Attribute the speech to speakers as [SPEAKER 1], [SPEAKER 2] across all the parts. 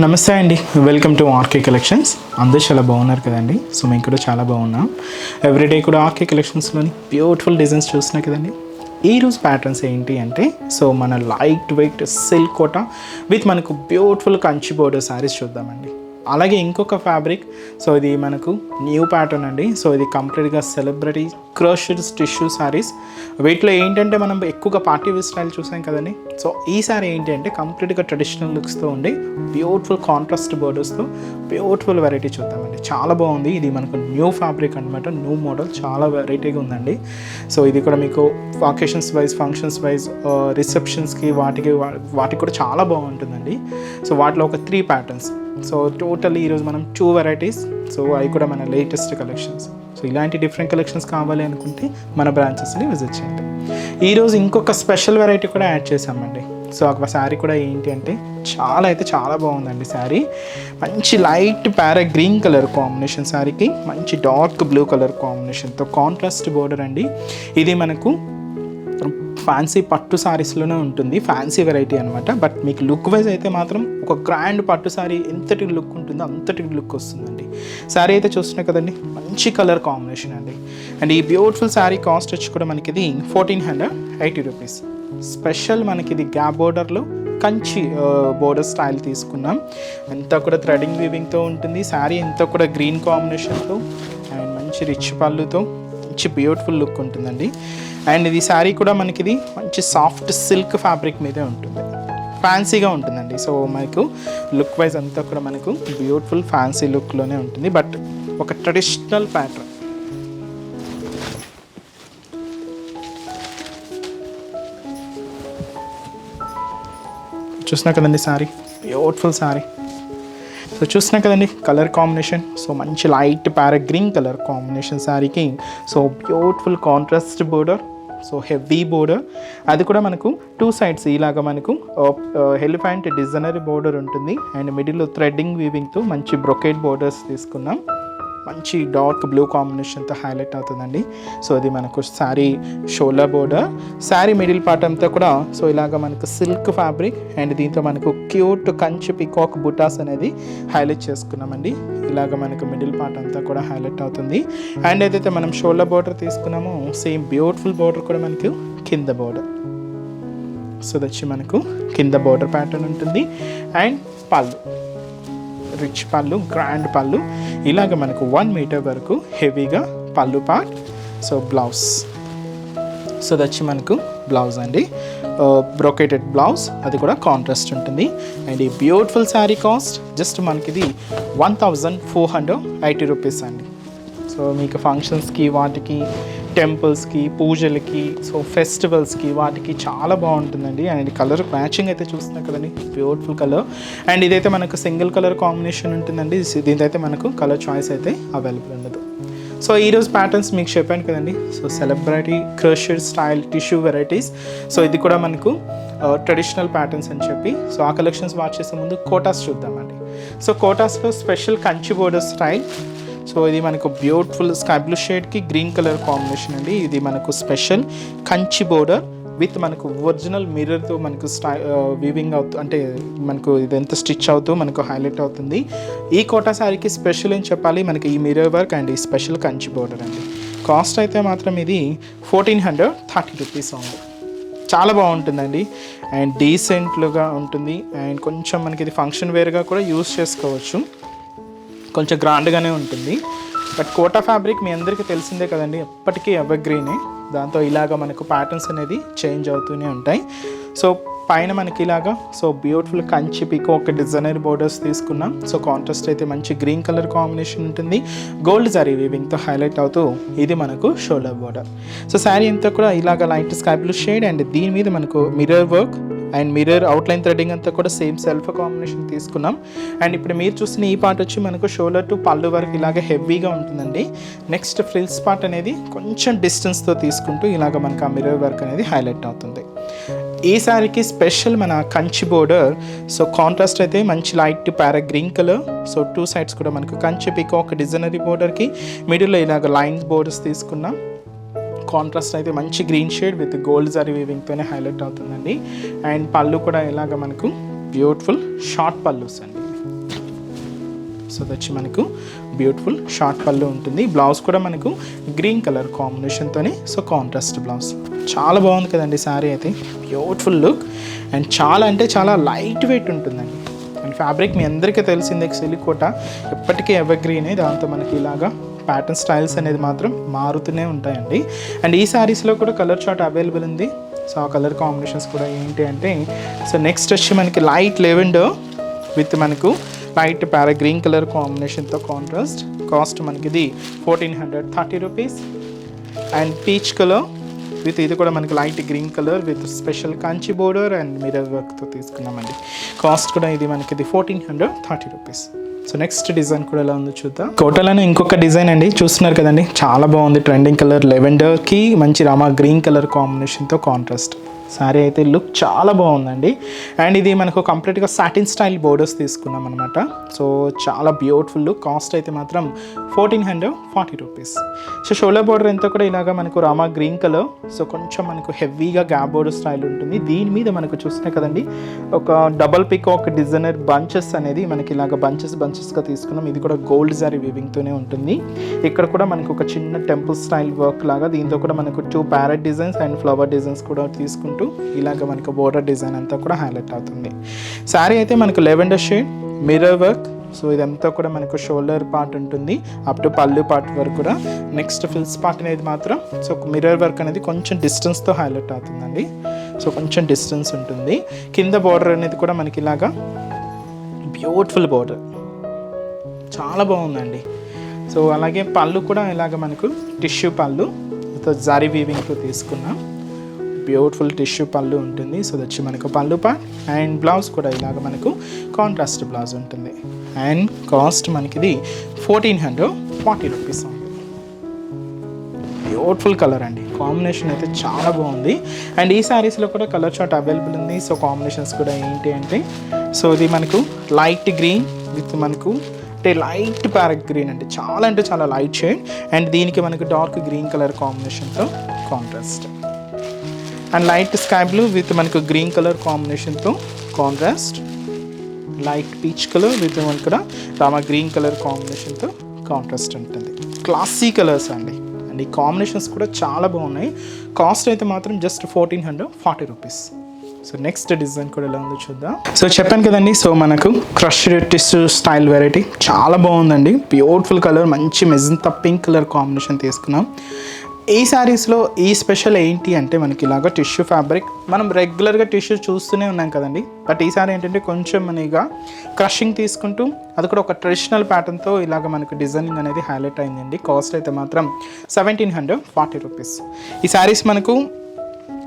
[SPEAKER 1] నమస్తే అండి, welcome to RK collections. అందరూ చాలా బాగున్నారు కదండి. సో మేము కూడా చాలా బాగున్నాం. ఎవ్రీడే కూడా ఆర్కే కలెక్షన్స్లోని బ్యూటిఫుల్ డిజైన్స్ చూస్తున్నాయి కదండి. ఈరోజు ప్యాటర్న్స్ ఏంటి అంటే, సో మన light weight silk Kota with మనకు బ్యూటిఫుల్ కంచి బోర్డర్ శారీస్ చూద్దామండి. అలాగే ఇంకొక ఫ్యాబ్రిక్, సో ఇది మనకు న్యూ ప్యాటర్న్ అండి. సో ఇది కంప్లీట్గా సెలబ్రిటీ క్రష్డ్ టిష్యూ శారీస్. వీటిలో ఏంటంటే మనం ఎక్కువగా పార్టీ వేర్ స్టైల్ చూసాం కదండి. సో ఈ శారీ ఏంటి అంటే కంప్లీట్గా ట్రెడిషనల్ లుక్స్తో ఉండి బ్యూటిఫుల్ కాంట్రాస్ట్ బోర్డర్స్తో బ్యూటిఫుల్ వెరైటీ చూద్దామండి. చాలా బాగుంది. ఇది మనకు న్యూ ఫ్యాబ్రిక్ అనమాట, న్యూ మోడల్, చాలా వెరైటీగా ఉందండి. సో ఇది కూడా మీకు అకేషన్స్ వైజ్, ఫంక్షన్స్ వైజ్, రిసెప్షన్స్కి వాటికి కూడా చాలా బాగుంటుందండి. సో వాటిలో ఒక 3 ప్యాటర్న్స్. సో టోటల్లీ ఈరోజు మనం 2 వెరైటీస్. సో అవి కూడా మన లేటెస్ట్ కలెక్షన్స్. సో ఇలాంటి డిఫరెంట్ కలెక్షన్స్ కావాలి అనుకుంటే మన బ్రాంచెస్ని విజిట్ చేయండి. ఈరోజు ఇంకొక స్పెషల్ వెరైటీ కూడా యాడ్ చేసామండి. సో ఒక శారీ కూడా ఏంటి అంటే చాలా బాగుందండి. శారీ మంచి లైట్ ప్యారా గ్రీన్ కలర్ కాంబినేషన్, శారీకి మంచి డార్క్ బ్లూ కలర్ కాంబినేషన్తో కాంట్రాస్ట్ బోర్డర్ అండి. ఇది మనకు ఫ్యాన్సీ పట్టు శారీస్లోనే ఉంటుంది, ఫ్యాన్సీ వెరైటీ అనమాట. బట్ మీకు లుక్ వైజ్ అయితే మాత్రం ఒక గ్రాండ్ పట్టు శారీ ఎంతటి లుక్ ఉంటుందో అంతటి లుక్ వస్తుందండి. శారీ అయితే చూస్తున్నాయి కదండి, మంచి కలర్ కాంబినేషన్ అండి. అండ్ ఈ బ్యూటిఫుల్ శారీ కాస్ట్ వచ్చి కూడా మనకి ఇది 1480 రూపీస్. స్పెషల్ మనకి ఇది గ్యాప్ బోర్డర్లో కంచి బోర్డర్ స్టైల్ తీసుకున్నాం. అంతా కూడా థ్రెడింగ్ వీవింగ్తో ఉంటుంది. శారీ అంతా కూడా గ్రీన్ కాంబినేషన్తో అండ్ మంచి రిచ్ పళ్ళుతో మంచి బ్యూటిఫుల్ లుక్ ఉంటుందండి. అండ్ ఇది శారీ కూడా మనకి ఇది మంచి సాఫ్ట్ సిల్క్ ఫ్యాబ్రిక్ మీదే ఉంటుంది, ఫ్యాన్సీగా ఉంటుందండి. సో మనకు లుక్ వైజ్ అంతా కూడా మనకు బ్యూటిఫుల్ ఫ్యాన్సీ లుక్లోనే ఉంటుంది, బట్ ఒక ట్రెడిషనల్ ప్యాటర్న్. చూసినా కదండి శారీ, బ్యూటిఫుల్ శారీ. సో చూసినా కదండి కలర్ కాంబినేషన్. సో మంచి లైట్ ప్యారా గ్రీన్ కలర్ కాంబినేషన్ శారీకి. So beautiful contrast border, so heavy border. అది కూడా మనకు 2 సైడ్స్ ఇలాగా మనకు ఎలిఫెంట్ డిజైనరీ బోర్డర్ ఉంటుంది. అండ్ మిడిల్లో థ్రెడ్డింగ్ వీవింగ్తో మంచి బ్రొకేట్ బోర్డర్స్ తీసుకున్నాం. మంచి డార్క్ బ్లూ కాంబినేషన్తో హైలైట్ అవుతుందండి. సో అది మనకు saree shoulder border. Saree middle part అంతా కూడా సో ఇలాగ మనకు సిల్క్ ఫ్యాబ్రిక్ అండ్ దీంతో మనకు క్యూట్ కంచి పికాక్ బుటాస్ అనేది హైలైట్ చేసుకున్నామండి. ఇలాగ మనకు మిడిల్ పార్ట్ అంతా కూడా హైలైట్ అవుతుంది. అండ్ ఏదైతే మనం షోల్డర్ బోర్డర్ తీసుకున్నామో సేమ్ బ్యూటిఫుల్ బోర్డర్ కూడా మనకు కింద బోర్డర్. సో వచ్చి మనకు కింద బోర్డర్ ప్యాటర్న్ ఉంటుంది. అండ్ పళ్ళు రిచ్ పళ్ళు, గ్రాండ్ పళ్ళు. ఇలాగ మనకు 1 మీటర్ వరకు హెవీగా పళ్ళు పార్ట్. సో బ్లౌజ్, సో దచ్చి మనకు బ్లౌజ్ అండి, బ్రొకేటెడ్ బ్లౌజ్, అది కూడా కాంట్రాస్ట్ ఉంటుంది. అండ్ ఈ బ్యూటిఫుల్ శారీ కాస్ట్ జస్ట్ మనకి ఇది 1480 రూపీస్ అండి. సో మీకు ఫంక్షన్స్కి, వాటికి, టెంపుల్స్కి, పూజలకి, సో ఫెస్టివల్స్కి, వాటికి చాలా బాగుంటుందండి. అండ్ కలర్ మ్యాచింగ్ అయితే చూస్తున్నా కదండి, బ్యూటిఫుల్ కలర్. అండ్ ఇదైతే మనకు సింగిల్ కలర్ కాంబినేషన్ ఉంటుందండి. దీనిదైతే మనకు కలర్ చాయిస్ అయితే అవైలబుల్ ఉండదు. సో ఈరోజు ప్యాటర్న్స్ మీకు చెప్పాను కదండి. So celebrity crushed style tissue varieties. So ఇది కూడా మనకు ట్రెడిషనల్ ప్యాటర్న్స్ అని చెప్పి. సో ఆ కలెక్షన్స్ వాచ్ చేసే ముందు కోటాస్ చూద్దామండి. సో కోటాస్లో special Kanchi border style. So ఇది మనకు బ్యూటిఫుల్ స్కై బ్లూ షేడ్కి గ్రీన్ కలర్ కాంబినేషన్ అండి. ఇది మనకు స్పెషల్ కంచి బోర్డర్ విత్ మనకు ఒరిజినల్ మిర్రర్తో మనకు వీవింగ్ అవుతూ, అంటే మనకు ఇదంతా స్టిచ్ అవుతూ మనకు హైలైట్ అవుతుంది. ఈ కోటా శారీకి స్పెషల్ ఏం చెప్పాలి, మనకి ఈ మిర్రర్ వర్క్ అండ్ ఈ స్పెషల్ కంచి బోర్డర్ అండి. కాస్ట్ అయితే మాత్రం ఇది 1430 రూపీస్ ఉంది. చాలా బాగుంటుందండి అండ్ డీసెంట్లుగా ఉంటుంది. అండ్ కొంచెం మనకి ఇది ఫంక్షన్ వేర్గా కూడా యూస్ చేసుకోవచ్చు, కొంచెం గ్రాండ్గానే ఉంటుంది. బట్ కోటా ఫ్యాబ్రిక్ మీ అందరికీ తెలిసిందే కదండి, ఎప్పటికీ ఎవర్ గ్రీనే. దాంతో ఇలాగ మనకు ప్యాటర్న్స్ అనేది చేంజ్ అవుతూనే ఉంటాయి. సో పైన మనకి ఇలాగా so beautiful Kanchi peacock designer borders తీసుకున్నాం. సో కాంట్రాస్ట్ అయితే మంచి గ్రీన్ కలర్ కాంబినేషన్ ఉంటుంది, గోల్డ్ జరీ వీవింగ్తో హైలైట్ అవుతూ ఇది మనకు షోల్డర్ బోర్డర్. సో శారీ అంతా కూడా ఇలాగ light sky blue shade and దీని మీద మనకు mirror work and mirror outline threading అంతా కూడా సేమ్ సెల్ఫ్ కాంబినేషన్ తీసుకున్నాం. అండ్ ఇప్పుడు మీరు చూసిన ఈ పార్ట్ వచ్చి మనకు షోల్డర్ టు పళ్ళు వరకు ఇలాగ హెవీగా ఉంటుందండి. నెక్స్ట్ ఫ్రిల్స్ పార్ట్ అనేది కొంచెం డిస్టెన్స్తో తీసుకుంటూ ఇలాగ మనకు ఆ మిర్రర్ వర్క్ అనేది హైలైట్ అవుతుంది. ఈ శారీకి స్పెషల్ మన కంచి బోర్డర్. సో కాంట్రాస్ట్ అయితే మంచి లైట్ ప్యారా గ్రీన్ కలర్. సో 2 సైడ్స్ కూడా మనకు కంచి పికాక్ డిజైనరీ బోర్డర్కి మిడిల్లో ఇలాగ లైన్స్ బోర్డర్స్ తీసుకున్నాం. కాంట్రాస్ట్ అయితే మంచి green shade with gold zari వీవింగ్తోనే హైలైట్ అవుతుందండి. అండ్ పళ్ళు కూడా ఇలాగ మనకు బ్యూటిఫుల్ షార్ట్ పళ్ళుస్ అండి. సో అది వచ్చి మనకు బ్యూటిఫుల్ షార్ట్ పళ్ళు ఉంటుంది. బ్లౌజ్ కూడా మనకు గ్రీన్ కలర్ కాంబినేషన్తోనే, సో కాంట్రాస్ట్ బ్లౌజ్. చాలా బాగుంది కదండి శారీ అయితే, బ్యూటిఫుల్ లుక్ అండ్ చాలా అంటే చాలా లైట్ వెయిట్ ఉంటుందండి. అండ్ ఫ్యాబ్రిక్ మీ అందరికీ తెలిసిందే, సిలికోటా ఎప్పటికీ ఎవర్ గ్రీనే. దాంతో మనకి ఇలాగా ప్యాటర్న్ స్టైల్స్ అనేది మాత్రం మారుతూనే ఉంటాయండి. అండ్ ఈ శారీస్లో కూడా కలర్ చార్ట్ అవైలబుల్ ఉంది. సో ఆ కలర్ కాంబినేషన్స్ కూడా ఏంటి అంటే, సో నెక్స్ట్ వచ్చి మనకి లైట్ లెవెండర్ విత్ మనకు లైట్ ప్యారా గ్రీన్ కలర్ కాంబినేషన్తో కాంట్రాస్ట్. కాస్ట్ మనకి ఇది 1430 rupees. And peach colour with ఇది కూడా మనకి light green colour with special Kanchi border and mirror వర్క్తో తీసుకున్నామండి. కాస్ట్ కూడా ఇది మనకి ఇది 1430 రూపీస్. సో నెక్స్ట్ డిజైన్ కూడా ఎలా ఉందో చూద్దాం. కోటలోనే ఇంకొక డిజైన్ అండి, చూస్తున్నారు కదండి, చాలా బాగుంది. ట్రెండింగ్ కలర్ లెవెండర్కి మంచి రామా గ్రీన్ కలర్ కాంబినేషన్తో కాంట్రాస్ట్. శారీ అయితే లుక్ చాలా బాగుందండి. అండ్ ఇది మనకు కంప్లీట్గా సాటిన్ స్టైల్ బోర్డర్స్ తీసుకున్నాం అనమాట. సో చాలా బ్యూటిఫుల్ లుక్. కాస్ట్ అయితే మాత్రం 1440 రూపీస్. సో షోల్డర్ బోర్డర్ అంతా కూడా ఇలాగా మనకు రామా గ్రీన్ కలర్, సో కొంచెం మనకు హెవీగా గ్యాప్ బోర్డర్ స్టైల్ ఉంటుంది. దీని మీద మనకు చూస్తున్నాయి కదండి, ఒక డబల్ పికాక్ డిజైనర్ బంచెస్ అనేది మనకి ఇలాగ బంచెస్గా తీసుకున్నాం. ఇది కూడా గోల్డ్ జారీ వీవింగ్తోనే ఉంటుంది. ఇక్కడ కూడా మనకు ఒక చిన్న టెంపుల్ స్టైల్ వర్క్ లాగా, దీంతో కూడా మనకు 2 parrot designs and flower designs కూడా తీసుకుంటూ ఇలాగ మనకు బోర్డర్ డిజైన్ అంతా కూడా హైలైట్ అవుతుంది. శారీ అయితే మనకు lavender shade, mirror work. So ఇదంతా కూడా మనకు షోల్డర్ పార్ట్ ఉంటుంది అప్ టు పళ్ళు పార్ట్ వరకు కూడా. నెక్స్ట్ ఫిల్స్ పార్ట్ అనేది మాత్రం సో మిర్రర్ వర్క్ అనేది కొంచెం డిస్టెన్స్తో హైలైట్ అవుతుందండి. సో కొంచెం డిస్టెన్స్ ఉంటుంది. కింద బార్డర్ అనేది కూడా మనకి ఇలాగా బ్యూటిఫుల్ బార్డర్, చాలా బాగుందండి. సో అలాగే పళ్ళు కూడా ఇలాగ మనకు టిష్యూ పళ్ళు జారీ వీవింగ్తో తీసుకున్నాం. బ్యూటిఫుల్ టిష్యూ పళ్ళు ఉంటుంది. సో వచ్చి మనకు పళ్ళు పార్ట్ అండ్ బ్లౌజ్ కూడా ఇలాగ మనకు కాంట్రాస్ట్ బ్లౌజ్ ఉంటుంది. అండ్ కాస్ట్ మనకి ఇది 1440 రూపీస్ ఉంది. బ్యూటిఫుల్ కలర్ అండి, కాంబినేషన్ అయితే చాలా బాగుంది. అండ్ ఈ శారీస్లో కూడా కలర్ చార్ట్ అవైలబుల్ ఉంది. సో కాంబినేషన్స్ కూడా ఏంటి అంటే, సో ఇది మనకు లైట్ గ్రీన్ విత్ మనకు అంటే లైట్ ప్యారెట్ గ్రీన్ అండి, చాలా అంటే చాలా లైట్ షేడ్. అండ్ దీనికి మనకు డార్క్ గ్రీన్ కలర్ కాంబినేషన్తో contrast. And light sky blue with మనకు గ్రీన్ కలర్ కాంబినేషన్తో contrast. Light peach colour with మనకు కూడా రామా గ్రీన్ కలర్ కాంబినేషన్తో కాంట్రాస్ట్ ఉంటుంది. క్లాసీ కలర్స్ అండి. అండ్ ఈ కాంబినేషన్స్ కూడా చాలా బాగున్నాయి. కాస్ట్ అయితే మాత్రం just 1440 rupees. So next design కూడా ఎలా ఉందో చూద్దాం. సో చెప్పాను కదండి, సో మనకు క్రష్డ్ టిష్యూ స్టైల్ వెరైటీ చాలా బాగుందండి. బ్యూటిఫుల్ కలర్, మంచి మెజంతా పింక్ కలర్ కాంబినేషన్ తీసుకున్నాం. ఈ శారీస్లో ఈ స్పెషల్ ఏంటి అంటే, మనకి ఇలాగ టిష్యూ ఫ్యాబ్రిక్ మనం రెగ్యులర్గా టిష్యూ చూస్తూనే ఉన్నాం కదండి. బట్ ఈ సారీ ఏంటంటే కొంచెం మనగా క్రషింగ్ తీసుకుంటూ అది కూడా ఒక ట్రెడిషనల్ ప్యాటర్న్తో ఇలాగ మనకు డిజైనింగ్ అనేది హైలైట్ అయిందండి. కాస్ట్ అయితే మాత్రం 1740 రూపీస్. ఈ శారీస్ మనకు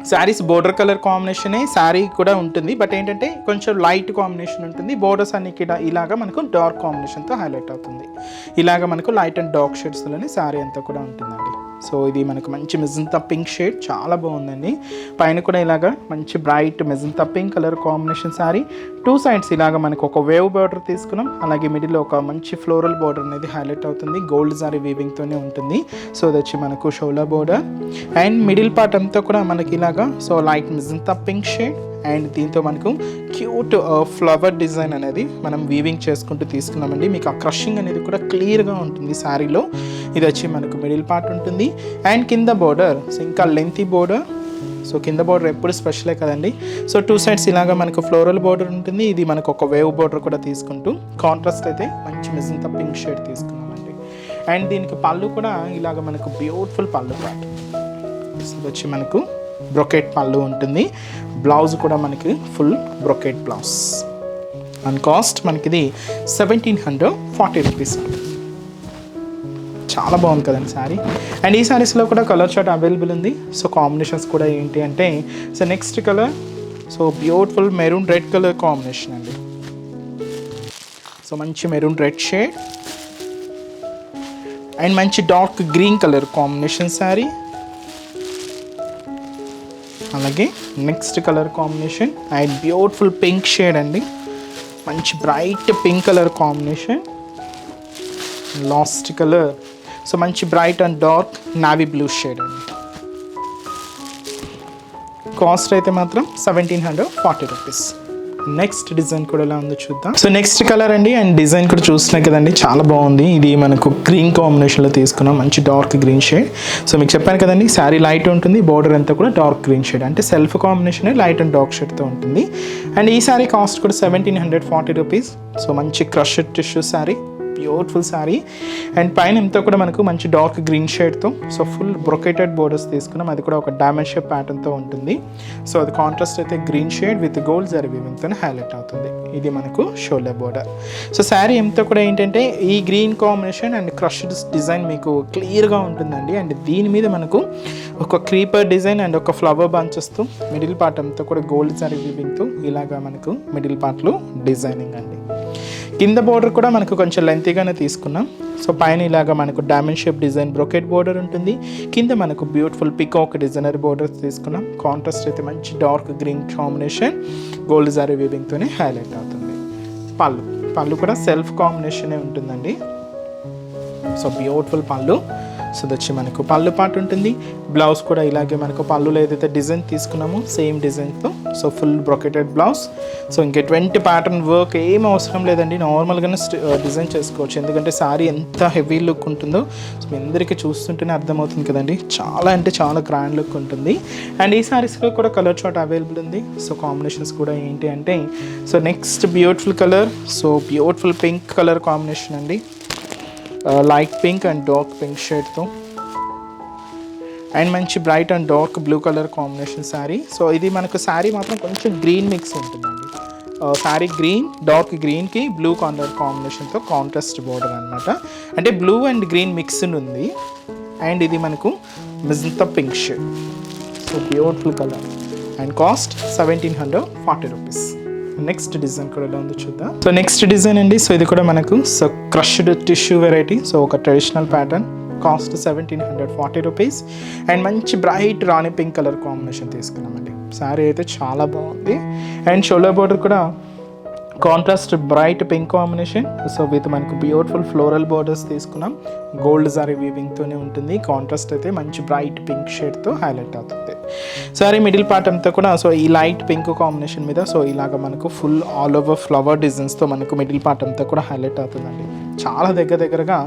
[SPEAKER 1] శారీస్ బోర్డర్ కలర్ కాంబినేషనే శారీ కూడా ఉంటుంది. బట్ ఏంటంటే కొంచెం లైట్ కాంబినేషన్ ఉంటుంది. బోర్డర్స్ అన్ని ఇలాగా మనకు డార్క్ కాంబినేషన్తో హైలైట్ అవుతుంది. ఇలాగ మనకు లైట్ అండ్ డార్క్ షేడ్స్లోనే శారీ అంతా కూడా ఉంటుందండి. సో ఇది మనకు మంచి మెజంతా పింక్ షేడ్, చాలా బాగుందండి. పైన కూడా ఇలాగ మంచి bright magenta pink colour combination sari. 2 sides ఇలాగ మనకు ఒక వేవ్ బార్డర్ తీసుకున్నాం. అలాగే మిడిల్లో ఒక మంచి ఫ్లోరల్ బార్డర్ అనేది హైలైట్ అవుతుంది. గోల్డ్ జారీ వీవింగ్తోనే ఉంటుంది. సో అది వచ్చి మనకు shoulder border and middle part అంతా కూడా మనకి ఇలాగా so light magenta pink shade. And దీంతో మనకు క్యూట్ ఫ్లవర్ డిజైన్ అనేది మనం వీవింగ్ చేసుకుంటూ తీసుకున్నామండి. మీకు ఆ క్రషింగ్ అనేది కూడా క్లియర్గా ఉంటుంది శారీలో. ఇది వచ్చి మనకు మిడిల్ పార్ట్ ఉంటుంది. అండ్ కింద బోర్డర్ ఇంకా లెంతీ బోర్డర్. సో కింద బోర్డర్ ఎప్పుడు స్పెషలే కదండి. సో 2 సైడ్స్ ఇలాగా మనకు ఫ్లోరల్ బోర్డర్ ఉంటుంది. ఇది మనకు ఒక వేవ్ బోర్డర్ కూడా తీసుకుంటూ కాంట్రాస్ట్ అయితే మంచి మెజంతా పింక్ షేడ్ తీసుకున్నామండి. అండ్ దీనికి పళ్ళు కూడా ఇలాగ మనకు బ్యూటిఫుల్ పళ్ళు పార్ట్. ఇది వచ్చి మనకు బ్రొకెట్ పళ్ళు ఉంటుంది. బ్లౌజ్ కూడా మనకి full brocade blouse. And cost మనకి ఇది 1740 రూపీస్. చాలా బాగుంది కదండి శారీ. అండ్ ఈ శారీస్లో కూడా కలర్ చార్ట్ అవైలబుల్ ఉంది. సో కాంబినేషన్స్ కూడా ఏంటి అంటే, so next colour so beautiful maroon red colour combination అండి. సో మంచి మెరూన్ రెడ్ షేడ్ అండ్ మంచి dark green colour combination sari. అలాగే next colour combination and beautiful pink shade అండి. మంచి bright pink colour combination. Last colour so మంచి bright and dark navy blue shade అండి. Cost అయితే మాత్రం 1740 రూపీస్. నెక్స్ట్ డిజైన్ కూడా ఎలా ఉందో చూద్దాం. సో నెక్స్ట్ కలర్ అండి, అండ్ డిజైన్ కూడా చూస్తున్నాయి కదండి, చాలా బాగుంది. ఇది మనకు గ్రీన్ కాంబినేషన్లో తీసుకున్నాం, మంచి డార్క్ గ్రీన్ షేడ్. సో మీకు చెప్పాను కదండి, శారీ లైట్ ఉంటుంది, బార్డర్ అంతా కూడా డార్క్ గ్రీన్ షేడ్, అంటే self combination light and dark షేడ్తో ఉంటుంది. అండ్ ఈ శారీ కాస్ట్ కూడా 1740 రూపీస్. సో మంచి crushed tissue sari, beautiful sari. And పైన ఎంతో కూడా మనకు మంచి డార్క్ గ్రీన్ షేడ్తో సో ఫుల్ బ్రొకేటెడ్ బోర్డర్స్ తీసుకున్నాం, అది కూడా ఒక డైమండ్ షేప్ ప్యాటర్న్తో ఉంటుంది. సో అది కాంట్రాస్ట్ అయితే green shade with gold zari వీవింగ్తో హైలైట్ అవుతుంది. ఇది మనకు షోల్డర్ బోర్డర్. సో శారీ ఎంతో కూడా ఏంటంటే ఈ green combination and crushed design మీకు క్లియర్గా ఉంటుందండి. అండ్ దీని మీద మనకు ఒక క్రీపర్ డిజైన్ అండ్ ఒక ఫ్లవర్ బంచెస్తో మిడిల్ పార్ట్ అంతా కూడా గోల్డ్ జరీ వీవింగ్తో ఇలాగా మనకు మిడిల్ పార్ట్లో డిజైనింగ్ అండి. కింద బోర్డర్ కూడా మనకు కొంచెం లెంతీగానే తీసుకున్నాం. సో పైన ఇలాగా మనకు diamond shape design brocade border ఉంటుంది, కింద మనకు బ్యూటిఫుల్ పికాక్ డిజైనర్ బోర్డర్స్ తీసుకున్నాం. కాంట్రాస్ట్ అయితే మంచి dark green combination gold zari వీవింగ్తోనే highlight అవుతుంది. పళ్ళు కూడా సెల్ఫ్ కాంబినేషనే ఉంటుందండి. సో బ్యూటిఫుల్ పళ్ళు. సో వచ్చి మనకు పళ్ళు పార్ట్ ఉంటుంది. బ్లౌజ్ కూడా ఇలాగే మనకు పళ్ళులో ఏదైతే డిజైన్ తీసుకున్నామో సేమ్ డిజైన్తో so full brocaded blouse. So ఇంక ఎటువంటి ప్యాటర్న్ వర్క్ ఏం అవసరం లేదండి, నార్మల్గానే డిజైన్ చేసుకోవచ్చు. ఎందుకంటే శారీ ఎంత హెవీ లుక్ ఉంటుందో సో మీ అందరికీ చూస్తుంటేనే అర్థమవుతుంది కదండి, చాలా అంటే చాలా గ్రాండ్ లుక్ ఉంటుంది. అండ్ ఈ శారీస్లో కూడా కలర్ చార్ట్ అవైలబుల్ ఉంది. సో కాంబినేషన్స్ కూడా ఏంటి అంటే so next beautiful colour, so beautiful pink colour combination అండి, light pink and dark pink షేడ్తో అండ్ మంచి bright and dark blue colour combination sari. So ఇది మనకు శారీ మాత్రం కొంచెం గ్రీన్ మిక్స్ ఉంటుందండి. శారీ గ్రీన్, డార్క్ గ్రీన్కి బ్లూ కలర్ కాంబినేషన్తో కాంట్రాస్ట్ బోర్డర్ అనమాట, అంటే బ్లూ అండ్ గ్రీన్ మిక్స్ ఉంది. అండ్ ఇది మనకు magenta pink shade. So beautiful colour and cost 1740 rupees. Next design కూడా ఎలా ఉందో చూద్దాం. సో నెక్స్ట్ డిజైన్ అండి, సో ఇది కూడా మనకు so crushed tissue variety, so ఒక traditional pattern, cost 1740 rupees. And మంచి bright rani pink colour combination తీసుకున్నామండి. శారీ అయితే చాలా బాగుంది. అండ్ షోల్డర్ బోర్డర్ కూడా contrast bright pink combination, so with మనకు బ్యూటిఫుల్ ఫ్లోరల్ బోర్డర్స్ తీసుకున్నాం, గోల్డ్ జారీ వీవింగ్తోనే ఉంటుంది. కాంట్రాస్ట్ అయితే మంచి బ్రైట్ పింక్ షేడ్తో హైలైట్ అవుతుంది. సారీ మిడిల్ పార్ట్ అంతా కూడా సో ఈ లైట్ పింక్ కాంబినేషన్ మీద సో ఇలాగ మనకు ఫుల్ ఆల్ ఓవర్ ఫ్లవర్ డిజైన్స్తో మనకు మిడిల్ పార్ట్ అంతా కూడా హైలైట్ అవుతుందండి, చాలా దగ్గరగా.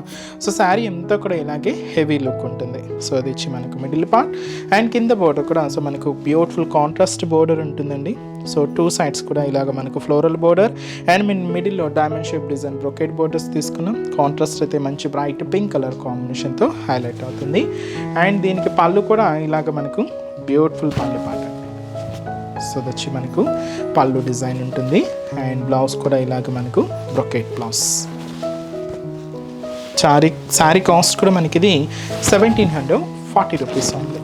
[SPEAKER 1] సో శారీ అంతా కూడా ఇలాగే హెవీ లుక్ ఉంటుంది. సో అది ఇచ్చి మనకు మిడిల్ పార్ట్. అండ్ కింద బోర్డర్ కూడా సో మనకు బ్యూటిఫుల్ కాంట్రాస్ట్ బోర్డర్ ఉంటుందండి. సో టూ సైడ్స్ కూడా ఇలాగ మనకు ఫ్లోరల్ బోర్డర్ అండ్ మిడిల్లో diamond shape design brocade borders తీసుకున్నాం. కాంట్రాస్ట్ అయితే మంచి బ్రైట్ పింక్ కలర్ కాంబినేషన్తో హైలైట్ అవుతుంది. అండ్ దీనికి పళ్ళు కూడా ఇలాగ మనకు బ్యూటిఫుల్ పళ్ళు పాట. సో వచ్చి మనకు పళ్ళు డిజైన్ ఉంటుంది. అండ్ బ్లౌజ్ కూడా ఇలాగ మనకు బ్రొకెట్ బ్లౌజ్. శారీ కాస్ట్ కూడా మనకి ఇది 1740 రూపీస్ ఉంది.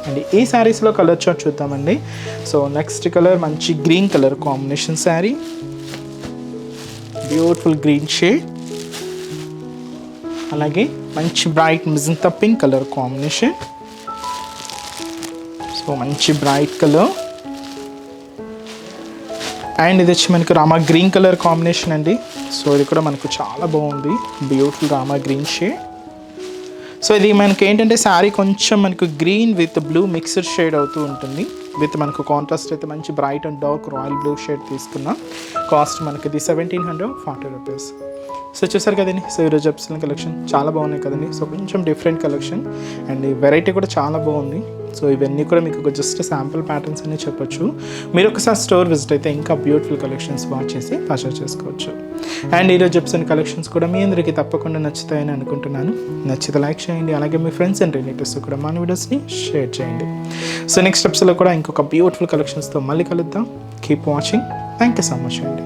[SPEAKER 1] అండ్ ఈ శారీస్లో కలర్ చార్ట్ చూద్దామండి. సో నెక్స్ట్ కలర్ మంచి green colour combination sari, beautiful green shade, అలాగే మంచి bright magenta pink colour combination. So మంచి బ్రైట్ కలర్. అండ్ ఇది వచ్చి మనకు రామా గ్రీన్ కలర్ కాంబినేషన్ అండి. సో ఇది కూడా మనకు చాలా బాగుంది, beautiful Rama green shade. So ఇది మనకి ఏంటంటే శారీ కొంచెం మనకు green with blue mixed shade అవుతూ ఉంటుంది. విత్ మనకు కాంట్రాస్ట్ అయితే మంచి bright and dark royal blue shade తీసుకున్నాం. కాస్ట్ మనకి ఇది 1740 రూపీస్. సో చూసారు కదండి, సో ఈరోజు ఎపిసోడ్ కలెక్షన్ చాలా బాగున్నాయి కదండి. సో కొంచెం డిఫరెంట్ కలెక్షన్ అండ్ ఈ వెరైటీ కూడా చాలా బాగుంది. సో ఇవన్నీ కూడా మీకు జస్ట్ శాంపుల్ ప్యాటర్న్స్ అని చెప్పొచ్చు. మీరు ఒకసారి స్టోర్ విజిట్ అయితే ఇంకా బ్యూటిఫుల్ కలెక్షన్స్ వాచ్ చేసి పర్చేస్ చేసుకోవచ్చు. అండ్ ఈరోజు ఎపిసోడ్ కలెక్షన్స్ కూడా మీ అందరికీ తప్పకుండా నచ్చుతాయని అనుకుంటున్నాను. నచ్చితే లైక్ చేయండి, అలాగే మీ ఫ్రెండ్స్ అండ్ రిలేటివ్స్ కూడా మన వీడియోస్ని షేర్ చేయండి. సో నెక్స్ట్ ఎపిసోడ్లో కూడా ఇంకొక బ్యూటిఫుల్ కలెక్షన్స్తో మళ్ళీ కలుద్దాం. Keep watching. Thank you so much అండి.